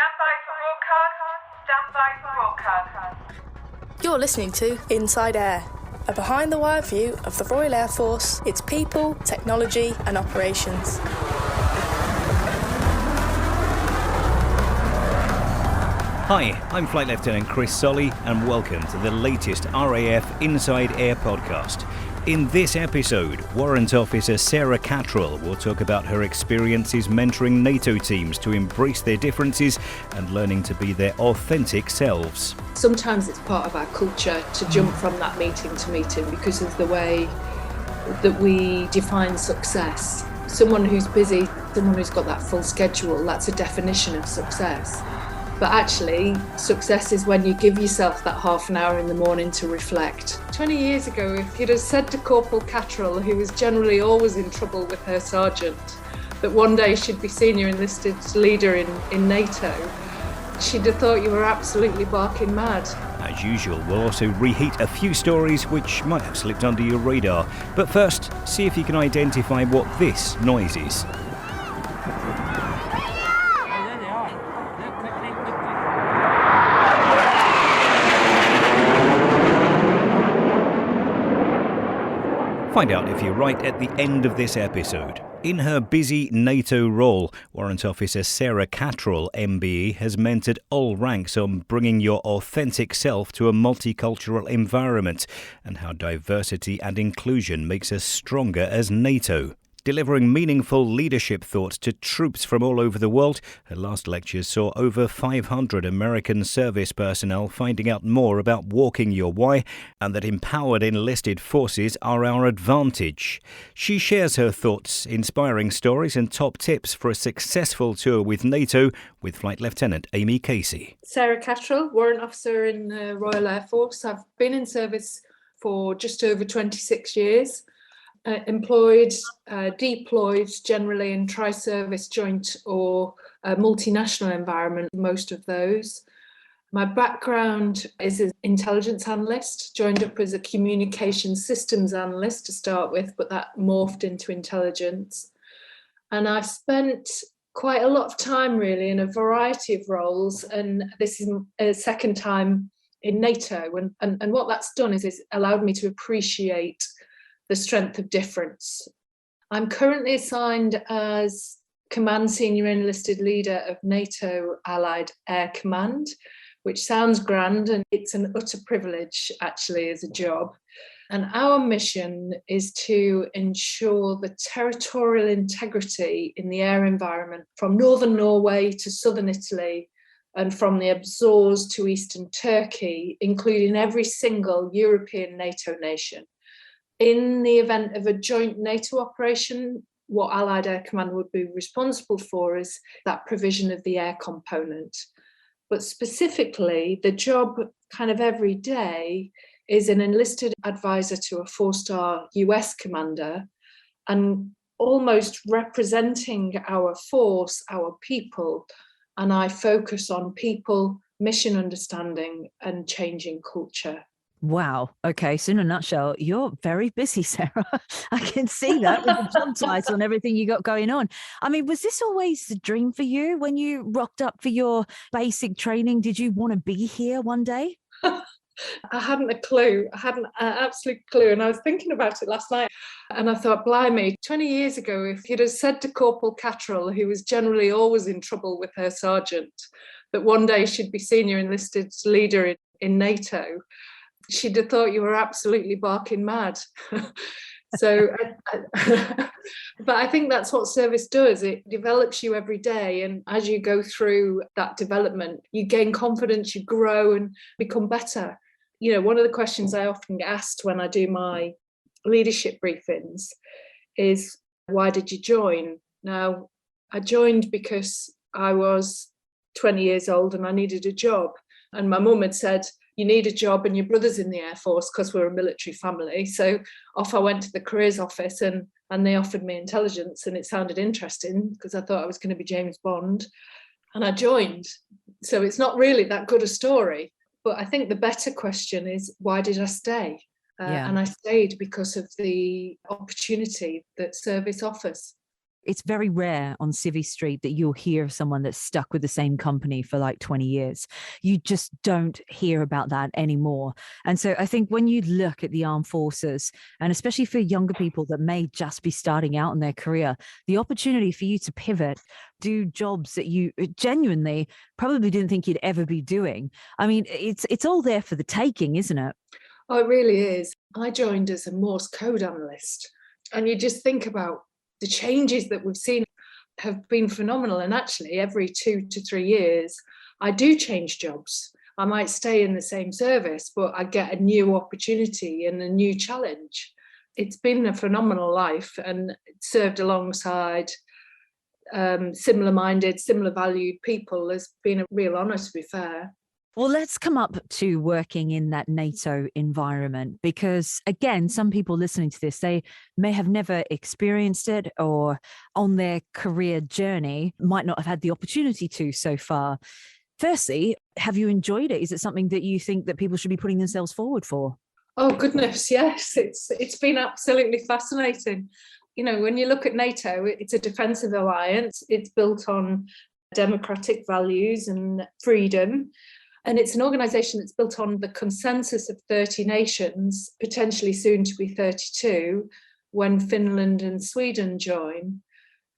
Stand by for broadcast. You're listening to Inside Air, a behind-the-wire view of the Royal Air Force, its people, technology and operations. Hi, I'm Flight Lieutenant Chris Solly and welcome to the latest RAF Inside Air podcast. In this episode, Warrant Officer Sara Catterall will talk about her experiences mentoring NATO teams to embrace their differences and learning to be their authentic selves. Sometimes it's part of our culture to jump from that meeting to meeting because of the way that we define success. Someone who's busy, someone who's got that full schedule, that's a definition of success. But actually, success is when you give yourself that half an hour in the morning to reflect. 20 years ago, if you'd have said to Corporal Catterall, who was generally always in trouble with her sergeant, that one day she'd be senior enlisted leader in NATO, she'd have thought you were absolutely barking mad. As usual, we'll also reheat a few stories which might have slipped under your radar. But first, see if you can identify what this noise is. Find out if you're right at the end of this episode. In her busy NATO role, Warrant Officer Sara Catterall, MBE, has mentored all ranks on bringing your authentic self to a multicultural environment and how diversity and inclusion makes us stronger as NATO. Delivering meaningful leadership thoughts to troops from all over the world, her last lectures saw over 500 American service personnel finding out more about walking your why and that empowered enlisted forces are our advantage. She shares her thoughts, inspiring stories and top tips for a successful tour with NATO with Flight Lieutenant Amy Casey. Sara Catterall, Warrant Officer in the Royal Air Force. I've been in service for just over 26 years. Employed, deployed generally in tri-service joint or multinational environment, most of those. My background is as intelligence analyst, joined up as a communication systems analyst to start with, but that morphed into intelligence. And I spent quite a lot of time really in a variety of roles, and this is a second time in NATO. And what that's done is it's allowed me to appreciate the strength of difference. I'm currently assigned as Command Senior Enlisted Leader of NATO Allied Air Command, which sounds grand and it's an utter privilege actually as a job. And our mission is to ensure the territorial integrity in the air environment from northern Norway to southern Italy and from the Azores to eastern Turkey, including every single European NATO nation. In the event of a joint NATO operation, what Allied Air Command would be responsible for is that provision of the air component. But specifically, the job kind of every day is an enlisted advisor to a four-star US commander and almost representing our force, our people. And I focus on people, mission understanding and changing culture. Wow. Okay. So in a nutshell, you're very busy, Sara. I can see that with the job title and everything you got going on. I mean, was this always the dream for you when you rocked up for your basic training? Did you want to be here one day? I hadn't a clue. I hadn't an absolute clue. And I was thinking about it last night and I thought, blimey, 20 years ago, if you'd have said to Corporal Catterall, who was generally always in trouble with her sergeant, that one day she'd be senior enlisted leader in NATO, she'd have thought you were absolutely barking mad. But I think that's what service does. It develops you every day. And as you go through that development, you gain confidence, you grow and become better. You know, one of the questions I often get asked when I do my leadership briefings is, why did you join? Now, I joined because I was 20 years old and I needed a job. And my mum had said, you need a job and your brother's in the Air Force because we're a military family. So off I went to the careers office and they offered me intelligence and it sounded interesting because I thought I was going to be James Bond and I joined. So it's not really that good a story. But I think the better question is, why did I stay? And I stayed because of the opportunity that service offers. It's very rare on Civvy Street that you'll hear of someone that's stuck with the same company for like 20 years. You just don't hear about that anymore. And so I think when you look at the armed forces, and especially for younger people that may just be starting out in their career, the opportunity for you to pivot, do jobs that you genuinely probably didn't think you'd ever be doing. I mean, it's all there for the taking, isn't it? Oh, it really is. I joined as a Morse code analyst, and you just think about the changes that we've seen have been phenomenal. And actually, every 2 to 3 years, I do change jobs. I might stay in the same service, but I get a new opportunity and a new challenge. It's been a phenomenal life, and served alongside similar-minded, similar valued people has been a real honour, to be fair. Well, let's come up to working in that NATO environment, because again, some people listening to this, they may have never experienced it, or on their career journey might not have had the opportunity to so far. Firstly, have you enjoyed it? Is it something that you think that people should be putting themselves forward for? Oh goodness, yes, it's been absolutely fascinating. You know, when you look at NATO, it's a defensive alliance. It's built on democratic values and freedom. And it's an organisation that's built on the consensus of 30 nations, potentially soon to be 32, when Finland and Sweden join.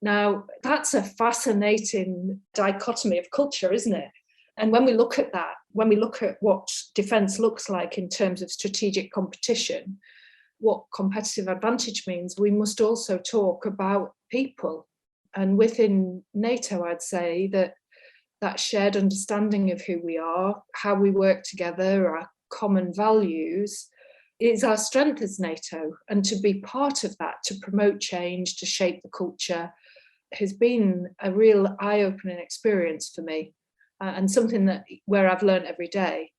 Now, that's a fascinating dichotomy of culture, isn't it? And when we look at that, when we look at what defence looks like in terms of strategic competition, what competitive advantage means, we must also talk about people. And within NATO, I'd say that shared understanding of who we are, how we work together, our common values, is our strength as NATO. And to be part of that, to promote change, to shape the culture, has been a real eye-opening experience for me, and something where I've learned every day.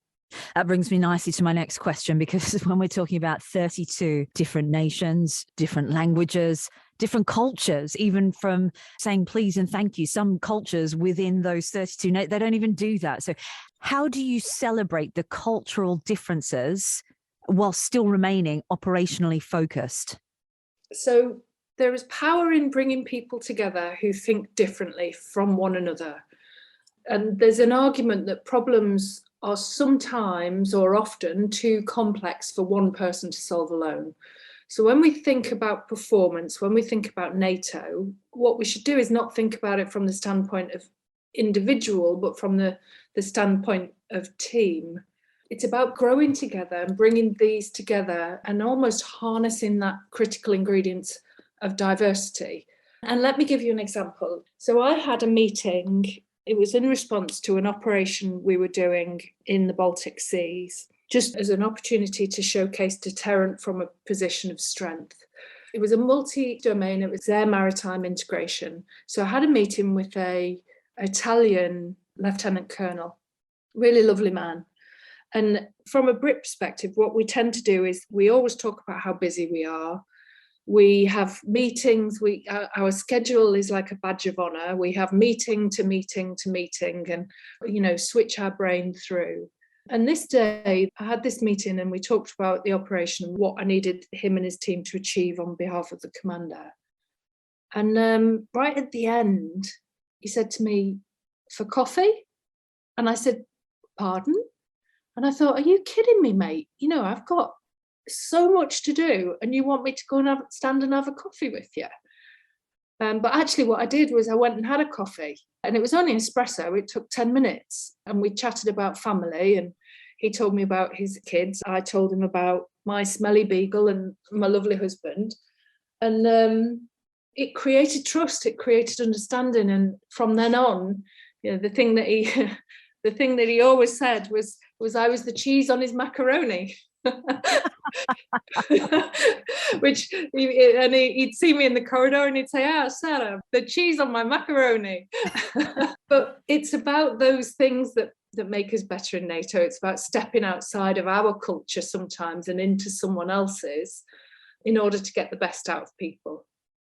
That brings me nicely to my next question, because when we're talking about 32 different nations, different languages, different cultures, even from saying please and thank you, some cultures within those 32, they don't even do that. So how do you celebrate the cultural differences while still remaining operationally focused? So there is power in bringing people together who think differently from one another. And there's an argument that problems are sometimes or often too complex for one person to solve alone. So when we think about performance, when we think about NATO, what we should do is not think about it from the standpoint of individual, but from the standpoint of team. It's about growing together and bringing these together and almost harnessing that critical ingredients of diversity. And let me give you an example. So I had a meeting. It was in response to an operation we were doing in the Baltic Seas, just as an opportunity to showcase deterrent from a position of strength. It was a multi-domain, it was air maritime integration. So I had a meeting with an Italian lieutenant colonel, really lovely man. And from a Brit perspective, what we tend to do is we always talk about how busy we are. We have meetings, our schedule is like a badge of honour. We have meeting to meeting to meeting and, switch our brain through. And this day I had this meeting and we talked about the operation and what I needed him and his team to achieve on behalf of the commander. And right at the end, he said to me, "For coffee?" And I said, "Pardon?" And I thought, "Are you kidding me, mate? I've got so much to do and you want me to go and stand and have a coffee with you?" But actually what I did was I went and had a coffee, and it was only espresso. It took 10 minutes and we chatted about family, and he told me about his kids. I told him about my smelly beagle and my lovely husband. And it created trust, it created understanding. And from then on, the thing that he always said was I was the cheese on his macaroni. He'd see me in the corridor and he'd say, Sara, the cheese on my macaroni." But it's about those things that make us better in NATO. It's about stepping outside of our culture sometimes and into someone else's in order to get the best out of people.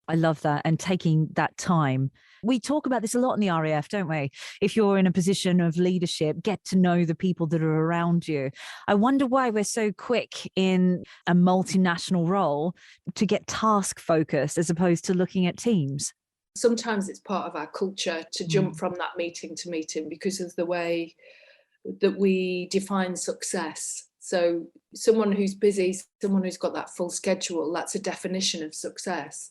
I love that. And taking that time. We talk about this a lot in the RAF, don't we? If you're in a position of leadership, get to know the people that are around you. I wonder why we're so quick in a multinational role to get task focused as opposed to looking at teams. Sometimes it's part of our culture to jump from that meeting to meeting because of the way that we define success. So someone who's busy, someone who's got that full schedule, that's a definition of success.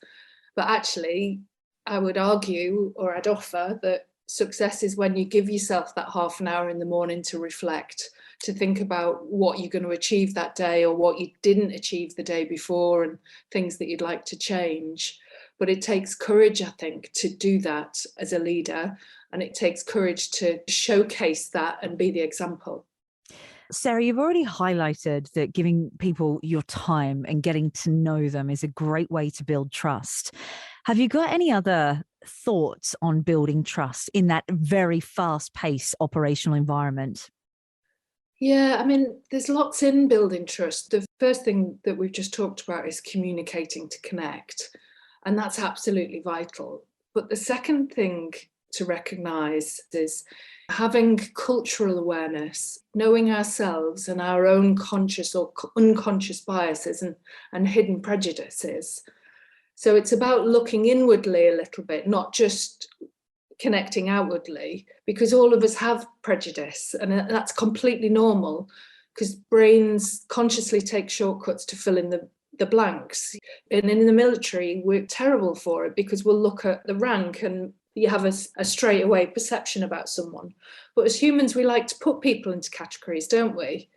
But actually, I would argue, or I'd offer, that success is when you give yourself that half an hour in the morning to reflect, to think about what you're going to achieve that day or what you didn't achieve the day before and things that you'd like to change. But it takes courage, I think, to do that as a leader. And it takes courage to showcase that and be the example. Sara, you've already highlighted that giving people your time and getting to know them is a great way to build trust. Have you got any other thoughts on building trust in that very fast-paced operational environment? Yeah, I mean, there's lots in building trust. The first thing that we've just talked about is communicating to connect, and that's absolutely vital. But the second thing to recognise is having cultural awareness, knowing ourselves and our own conscious or unconscious biases and hidden prejudices. So it's about looking inwardly a little bit, not just connecting outwardly, because all of us have prejudice, and that's completely normal because brains consciously take shortcuts to fill in the blanks. And in the military, we're terrible for it because we'll look at the rank and you have a straight away perception about someone. But as humans, we like to put people into categories, don't we?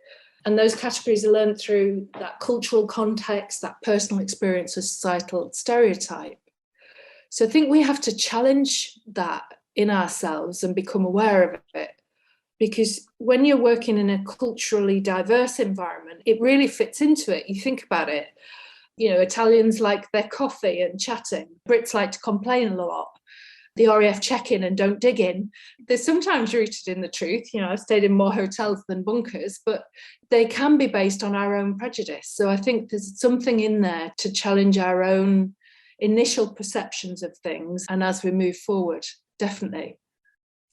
And those categories are learned through that cultural context, that personal experience of societal stereotype. So I think we have to challenge that in ourselves and become aware of it. Because when you're working in a culturally diverse environment, it really fits into it. You think about it, Italians like their coffee and chatting. Brits like to complain a lot. The RAF check in and don't dig in. They're sometimes rooted in the truth. I've stayed in more hotels than bunkers, but they can be based on our own prejudice. So I think there's something in there to challenge our own initial perceptions of things. And as we move forward, definitely.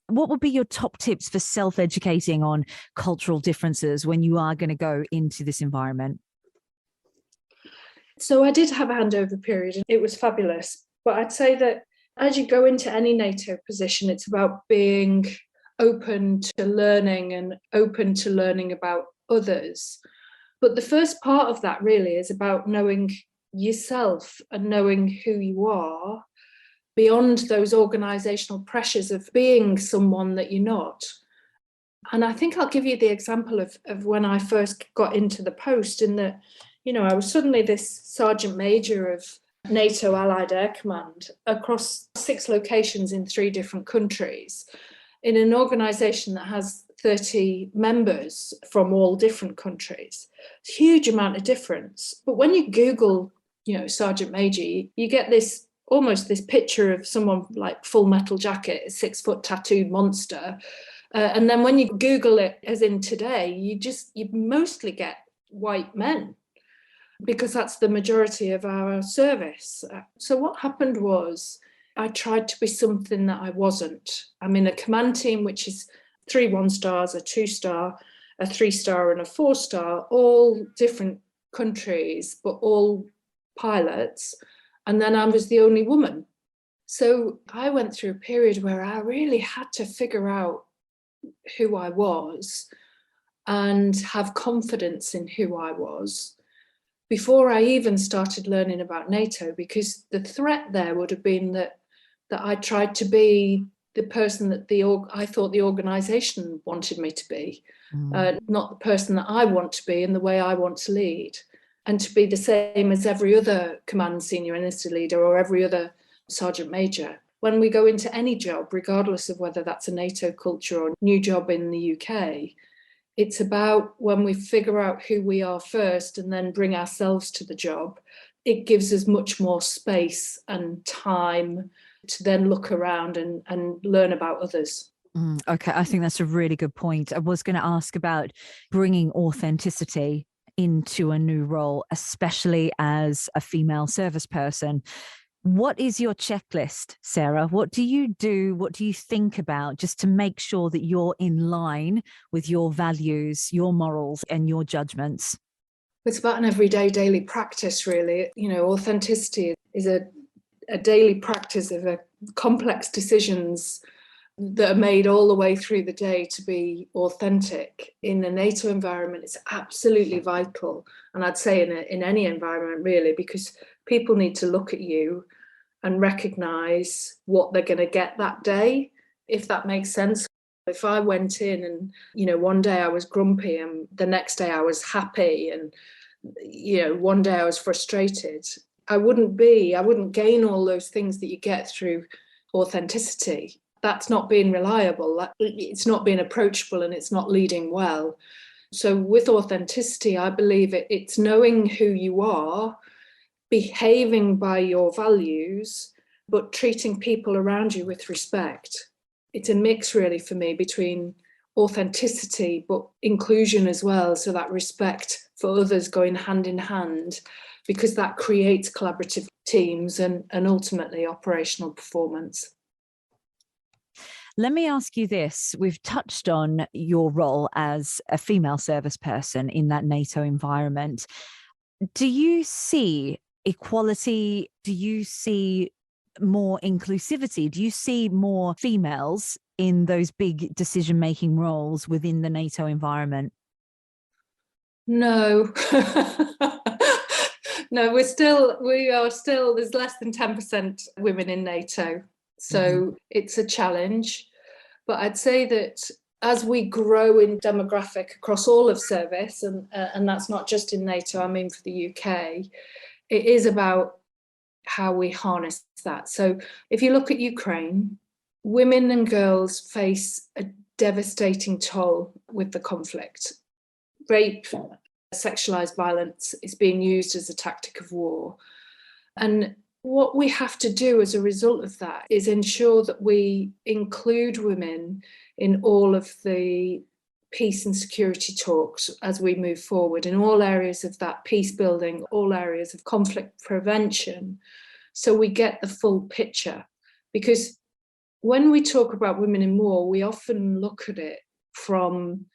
What would be your top tips for self-educating on cultural differences when you are going to go into this environment? So I did have a handover period and it was fabulous. But I'd say that as you go into any NATO position, it's about being open to learning and open to learning about others. But the first part of that really is about knowing yourself and knowing who you are beyond those organisational pressures of being someone that you're not. And I think I'll give you the example of when I first got into the post, in that, I was suddenly this sergeant major of NATO Allied Air Command across 6 locations in 3 different countries in an organisation that has 30 members from all different countries. It's a huge amount of difference. But when you Google, Sergeant Major, you get this picture of someone like Full Metal Jacket, a 6-foot tattooed monster. And then when you Google it, as in today, you mostly get white men, because that's the majority of our service. So what happened was I tried to be something that I wasn't. I'm in a command team, which is 3 1-stars, a 2-star, a 3-star and a 4-star, all different countries, but all pilots. And then I was the only woman. So I went through a period where I really had to figure out who I was and have confidence in who I was before I even started learning about NATO, because the threat there would have been that I tried to be the person that I thought the organisation wanted me to be, not the person that I want to be and the way I want to lead, and to be the same as every other command senior enlisted leader or every other sergeant major. When we go into any job, regardless of whether that's a NATO culture or a new job in the UK, it's about when we figure out who we are first and then bring ourselves to the job, it gives us much more space and time to then look around and learn about others. Okay, I think that's a really good point. I was going to ask about bringing authenticity into a new role, especially as a female service person. What is your checklist, Sara? What do you do? What do you think about just to make sure that you're in line with your values, your morals, and your judgments? It's about an everyday, daily practice, really. Authenticity is a daily practice of complex decisions that are made all the way through the day to be authentic. In a NATO environment, it's absolutely vital. And I'd say in any environment, really, because people need to look at you and recognise what they're going to get that day, if that makes sense. If I went in and, one day I was grumpy and the next day I was happy and, one day I was frustrated, I wouldn't gain all those things that you get through authenticity. That's not being reliable. It's not being approachable, and it's not leading well. So with authenticity, I believe it's knowing who you are, behaving by your values, but treating people around you with respect. It's a mix, really, for me, between authenticity, but inclusion as well. So that respect for others going hand in hand, because that creates collaborative teams and ultimately operational performance. Let me ask you this. We've touched on your role as a female service person in that NATO environment. Do you see equality? Do you see more inclusivity? Do you see more females in those big decision-making roles within the NATO environment? No. No, we are still, there's less than 10% women in NATO. So It's a challenge. But I'd say that as we grow in demographic across all of service, and that's not just in NATO, I mean for the UK, it is about how we harness that. So if you look at Ukraine, women and girls face a devastating toll with the conflict. Rape, sexualized violence is being used as a tactic of war. And what we have to do as a result of that is ensure that we include women in all of the peace and security talks as we move forward, in all areas of that peace building, all areas of conflict prevention, so we get the full picture. Because when we talk about women in war, we often look at it from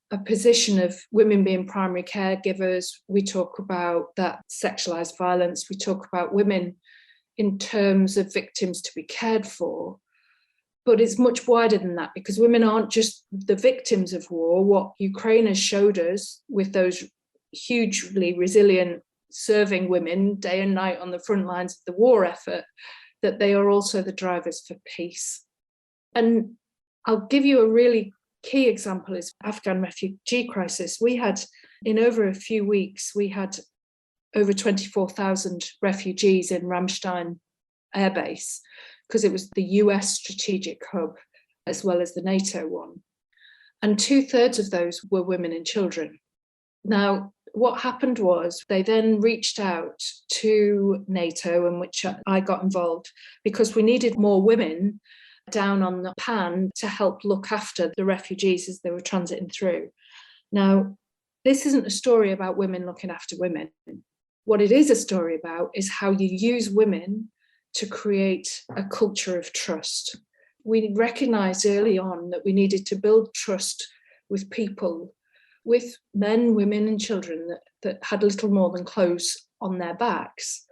a position of women being primary caregivers. We talk about that sexualized violence. We talk about women in terms of victims to be cared for. But it's much wider than that, because women aren't just the victims of war. What Ukraine has showed us with those hugely resilient serving women day and night on the front lines of the war effort, that they are also the drivers for peace. And I'll give you a really key example is Afghan refugee crisis. We had, in over a few weeks, we had over 24,000 refugees in Ramstein Air Base, because it was the US strategic hub as well as the NATO one. And 2/3 of those were women and children. Now, what happened was they then reached out to NATO, in which I got involved, because we needed more women down on the pan to help look after the refugees as they were transiting through. Now, this isn't a story about women looking after women. What it is a story about is how you use women to create a culture of trust. We recognised early on that we needed to build trust with people, with men, women and children that had little more than clothes on their backs.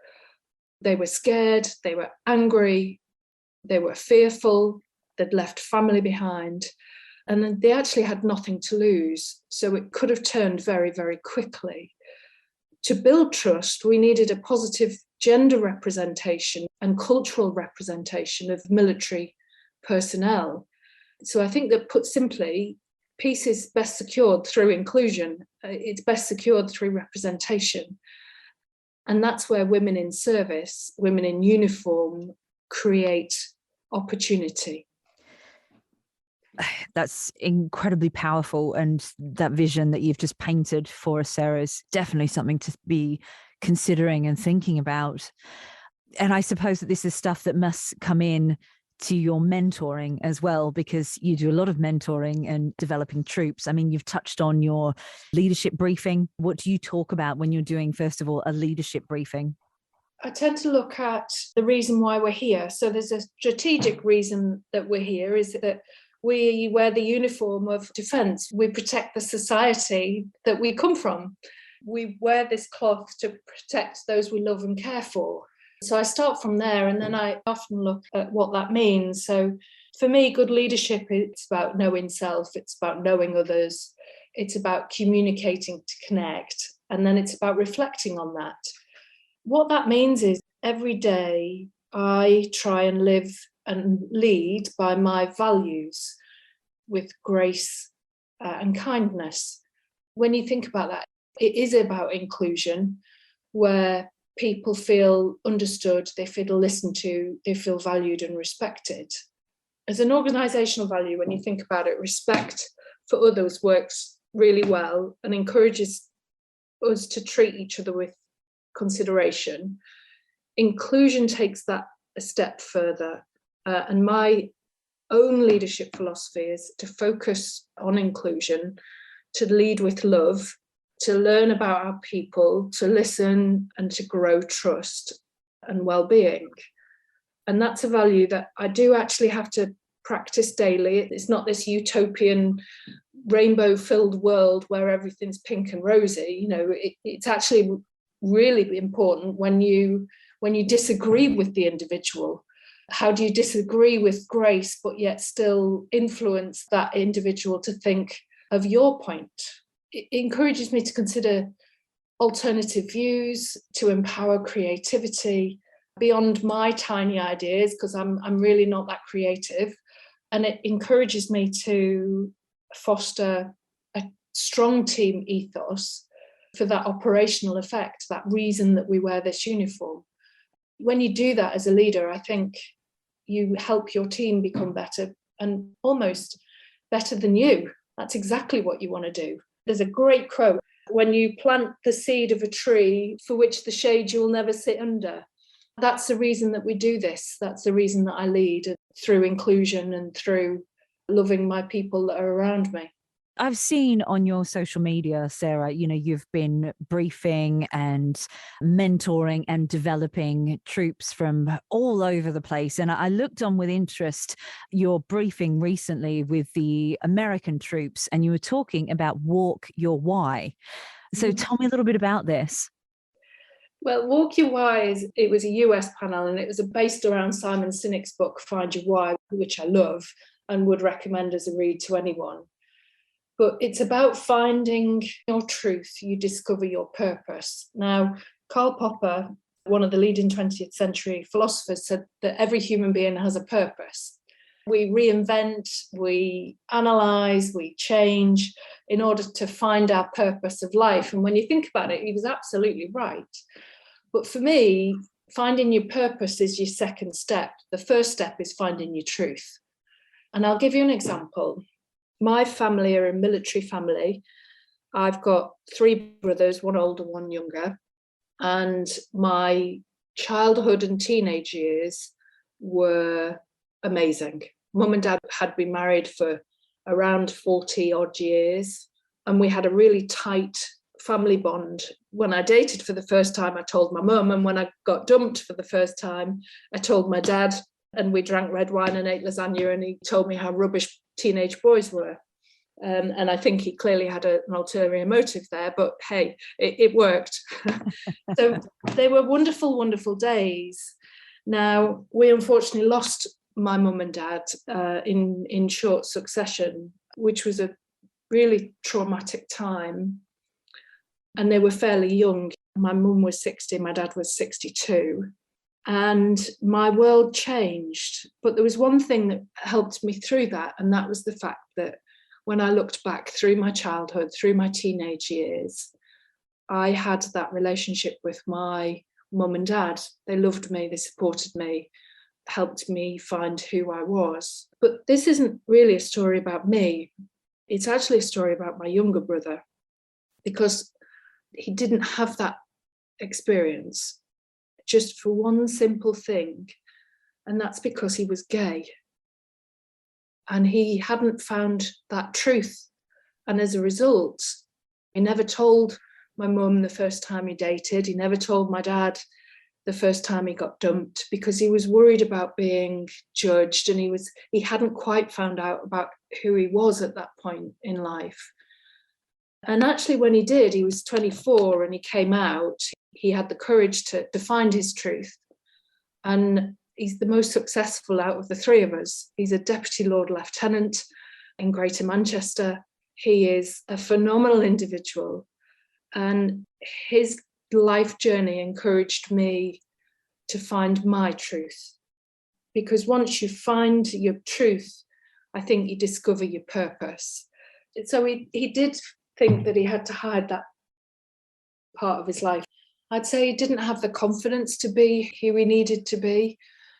They were scared, they were angry, they were fearful, they'd left family behind, and they actually had nothing to lose. So it could have turned very, very quickly. To build trust, we needed a positive gender representation and cultural representation of military personnel. So I think that, put simply, peace is best secured through inclusion. It's best secured through representation. And that's where women in service, women in uniform, create opportunity. That's incredibly powerful. And that vision that you've just painted for us, Sarah, is definitely something to be considering and thinking about. And I suppose that this is stuff that must come in to your mentoring as well, because you do a lot of mentoring and developing troops. I mean, you've touched on your leadership briefing. What do you talk about when you're doing, first of all, a leadership briefing? I tend to look at the reason why we're here. So there's a strategic reason that we're here, is that we wear the uniform of defence. We protect the society that we come from. We wear this cloth to protect those we love and care for. So I start from there, and then I often look at what that means. So for me, good leadership, it's about knowing self, it's about knowing others, it's about communicating to connect, and then it's about reflecting on that. What that means is every day I try and live and lead by my values with grace and kindness. When you think about that, it is about inclusion, where people feel understood, they feel listened to, they feel valued and respected. As an organisational value, when you think about it, respect for others works really well and encourages us to treat each other with consideration. Inclusion takes that a step further. And my own leadership philosophy is to focus on inclusion, to lead with love, to learn about our people, to listen and to grow trust and well-being. And that's a value that I do actually have to practice daily. It's not this utopian rainbow-filled world where everything's pink and rosy. It's actually really important when you disagree with the individual. How do you disagree with grace but yet still influence that individual to think of your point? It encourages me to consider alternative views, to empower creativity beyond my tiny ideas, because I'm really not that creative. And it encourages me to foster a strong team ethos for that operational effect, that reason that we wear this uniform. When you do that as a leader, I think you help your team become better, and almost better than you. That's exactly what you want to do. There's a great quote: when you plant the seed of a tree for which the shade you will never sit under. That's the reason that we do this. That's the reason that I lead, through inclusion and through loving my people that are around me. I've seen on your social media, Sara, you've been briefing and mentoring and developing troops from all over the place. And I looked on with interest your briefing recently with the American troops, and you were talking about Walk Your Why. So tell me a little bit about this. Well, Walk Your Why, it was a US panel, and it was based around Simon Sinek's book, Find Your Why, which I love and would recommend as a read to anyone. But it's about finding your truth. You discover your purpose. Now, Karl Popper, one of the leading 20th century philosophers, said that every human being has a purpose. We reinvent, we analyse, we change in order to find our purpose of life. And when you think about it, he was absolutely right. But for me, finding your purpose is your second step. The first step is finding your truth. And I'll give you an example. My family are a military family. I've got 3 brothers, one older, one younger. And my childhood and teenage years were amazing. Mum and Dad had been married for around 40 odd years, and we had a really tight family bond. When I dated for the first time, I told my mum, and when I got dumped for the first time, I told my dad, and we drank red wine and ate lasagna, and he told me how rubbish teenage boys were. And I think he clearly had an ulterior motive there, but hey, it worked. So they were wonderful, wonderful days. Now, we unfortunately lost my mum and dad in short succession, which was a really traumatic time. And they were fairly young. My mum was 60, my dad was 62. And my world changed. But there was one thing that helped me through that, and that was the fact that when I looked back through my childhood, through my teenage years, I had that relationship with my mum and dad. They loved me, they supported me, helped me find who I was. But this isn't really a story about me. It's actually a story about my younger brother, because he didn't have that experience, just for one simple thing, and that's because he was gay. And he hadn't found that truth. And as a result, he never told my mum the first time he dated. He never told my dad the first time he got dumped, because he was worried about being judged, and he hadn't quite found out about who he was at that point in life. And actually, when he did, he was 24 and he came out. He had the courage to find his truth. And he's the most successful out of the three of us. He's a Deputy Lord Lieutenant in Greater Manchester. He is a phenomenal individual, and his life journey encouraged me to find my truth. Because once you find your truth, I think you discover your purpose. So he did think that he had to hide that part of his life. I'd say he didn't have the confidence to be who he needed to be.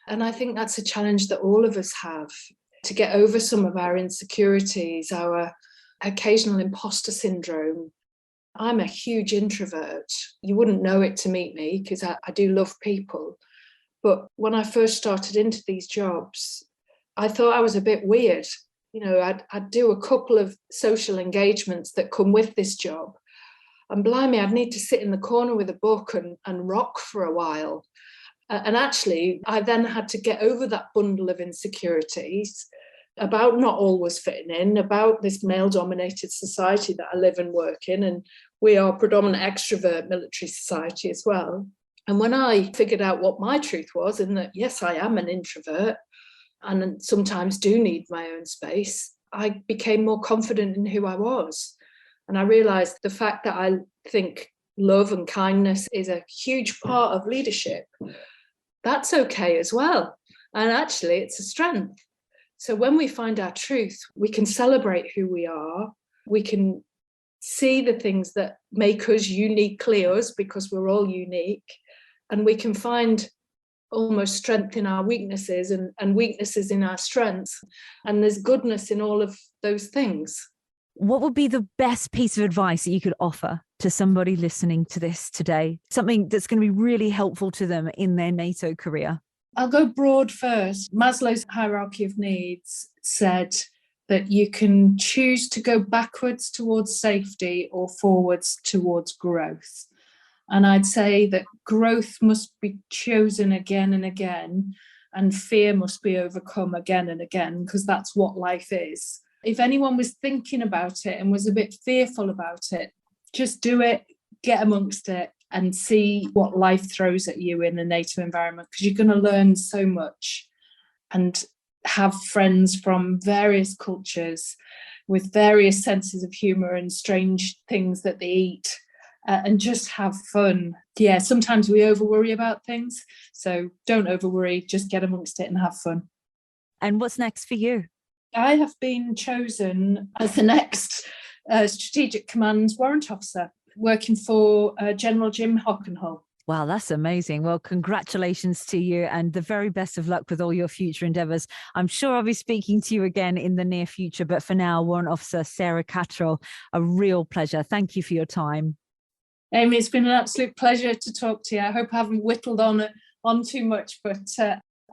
And I think that's a challenge that all of us have, to get over some of our insecurities, our occasional imposter syndrome. I'm a huge introvert. You wouldn't know it to meet me because I do love people. But when I first started into these jobs, I thought I was a bit weird. You know, I'd do a couple of social engagements that come with this job. And blimey, I'd need to sit in the corner with a book and rock for a while. And actually, I then had to get over that bundle of insecurities about not always fitting in, about this male-dominated society that I live and work in. And we are a predominant extrovert military society as well. And when I figured out what my truth was, and that, yes, I am an introvert and sometimes do need my own space, I became more confident in who I was. And I realized the fact that I think love and kindness is a huge part of leadership, that's okay as well. And actually, it's a strength. So when we find our truth, we can celebrate who we are. We can see the things that make us uniquely us, because we're all unique. And we can find almost strength in our weaknesses and weaknesses in our strengths. And there's goodness in all of those things. What would be the best piece of advice that you could offer to somebody listening to this today? Something that's going to be really helpful to them in their NATO career? I'll go broad first. Maslow's hierarchy of needs said that you can choose to go backwards towards safety or forwards towards growth. And I'd say that growth must be chosen again and again, and fear must be overcome again and again, because that's what life is. If anyone was thinking about it and was a bit fearful about it, just do it, get amongst it, and see what life throws at you in a NATO environment, because you're going to learn so much and have friends from various cultures with various senses of humour and strange things that they eat, and just have fun. Yeah, sometimes we over-worry about things, so don't over-worry, just get amongst it and have fun. And what's next for you? I have been chosen as the next Strategic Command Warrant Officer, working for General Jim Hockenhull. Wow, that's amazing. Well, congratulations to you and the very best of luck with all your future endeavours. I'm sure I'll be speaking to you again in the near future, but for now, Warrant Officer Sara Catterall, a real pleasure. Thank you for your time. Amy, it's been an absolute pleasure to talk to you. I hope I haven't whittled on too much, but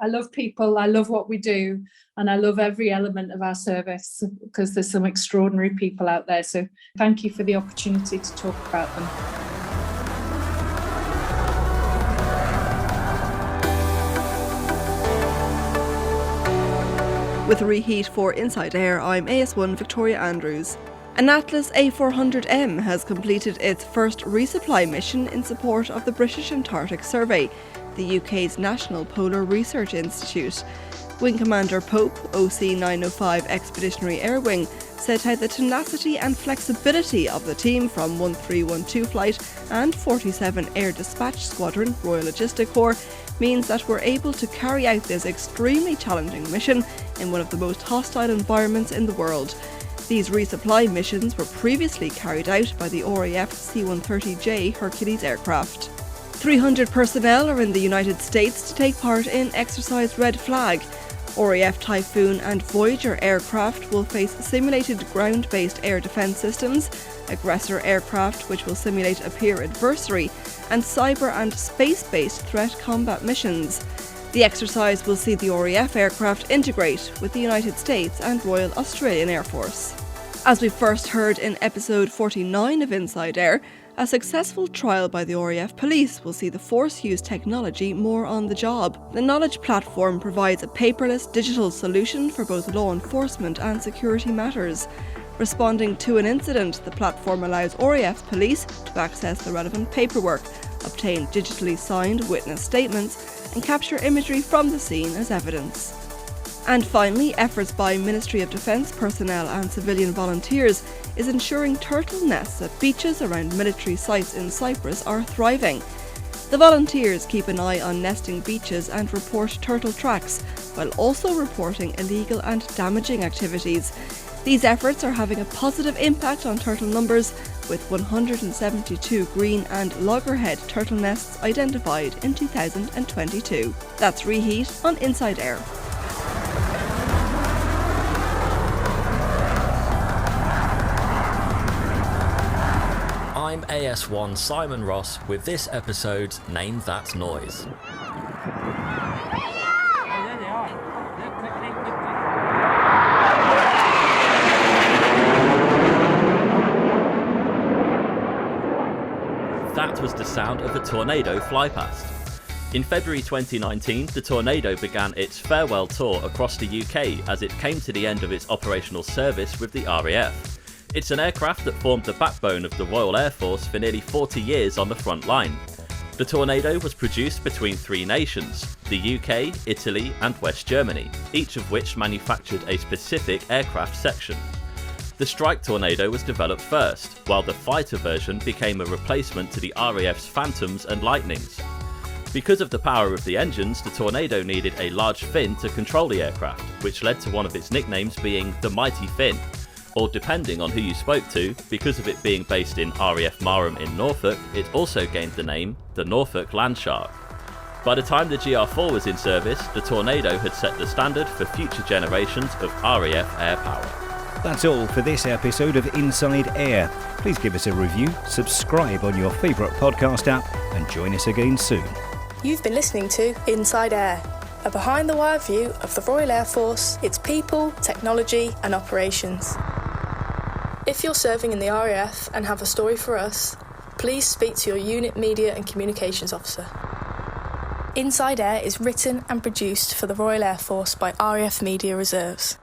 I love people, I love what we do, and I love every element of our service, because there's some extraordinary people out there. So thank you for the opportunity to talk about them. With a reheat for Inside Air, I'm AS1 Victoria Andrews. An Atlas A400M has completed its first resupply mission in support of the British Antarctic Survey, the UK's National Polar Research Institute. Wing Commander Pope, OC 905 Expeditionary Air Wing, said how the tenacity and flexibility of the team from 1312 Flight and 47 Air Dispatch Squadron, Royal Logistic Corps, means that we're able to carry out this extremely challenging mission in one of the most hostile environments in the world. These resupply missions were previously carried out by the RAF C-130J Hercules aircraft. 300 personnel are in the United States to take part in Exercise Red Flag. RAF Typhoon and Voyager aircraft will face simulated ground-based air defence systems, aggressor aircraft which will simulate a peer adversary, and cyber and space-based threat combat missions. The exercise will see the RAF aircraft integrate with the United States and Royal Australian Air Force. As we first heard in episode 49 of Inside Air, a successful trial by the RAF Police will see the force use technology more on the job. The Knowledge platform provides a paperless digital solution for both law enforcement and security matters. Responding to an incident, the platform allows RAF Police to access the relevant paperwork, obtain digitally signed witness statements, and capture imagery from the scene as evidence. And finally, efforts by Ministry of Defence personnel and civilian volunteers is ensuring turtle nests at beaches around military sites in Cyprus are thriving. The volunteers keep an eye on nesting beaches and report turtle tracks, while also reporting illegal and damaging activities. These efforts are having a positive impact on turtle numbers, with 172 green and loggerhead turtle nests identified in 2022. That's Reheat on Inside Air. I'm AS1 Simon Ross with this episode's Name That Noise. That was the sound of a tornado fly past. In February 2019, the Tornado began its farewell tour across the UK as it came to the end of its operational service with the RAF. It's an aircraft that formed the backbone of the Royal Air Force for nearly 40 years on the front line. The Tornado was produced between three nations, the UK, Italy and West Germany, each of which manufactured a specific aircraft section. The Strike Tornado was developed first, while the fighter version became a replacement to the RAF's Phantoms and Lightnings. Because of the power of the engines, the Tornado needed a large fin to control the aircraft, which led to one of its nicknames being the Mighty Fin, or depending on who you spoke to, because of it being based in RAF Marham in Norfolk, it also gained the name the Norfolk Landshark. By the time the GR4 was in service, the Tornado had set the standard for future generations of RAF air power. That's all for this episode of Inside Air. Please give us a review, subscribe on your favourite podcast app, and join us again soon. You've been listening to Inside Air, a behind-the-wire view of the Royal Air Force, its people, technology and operations. If you're serving in the RAF and have a story for us, please speak to your unit media and communications officer. Inside Air is written and produced for the Royal Air Force by RAF Media Reserves.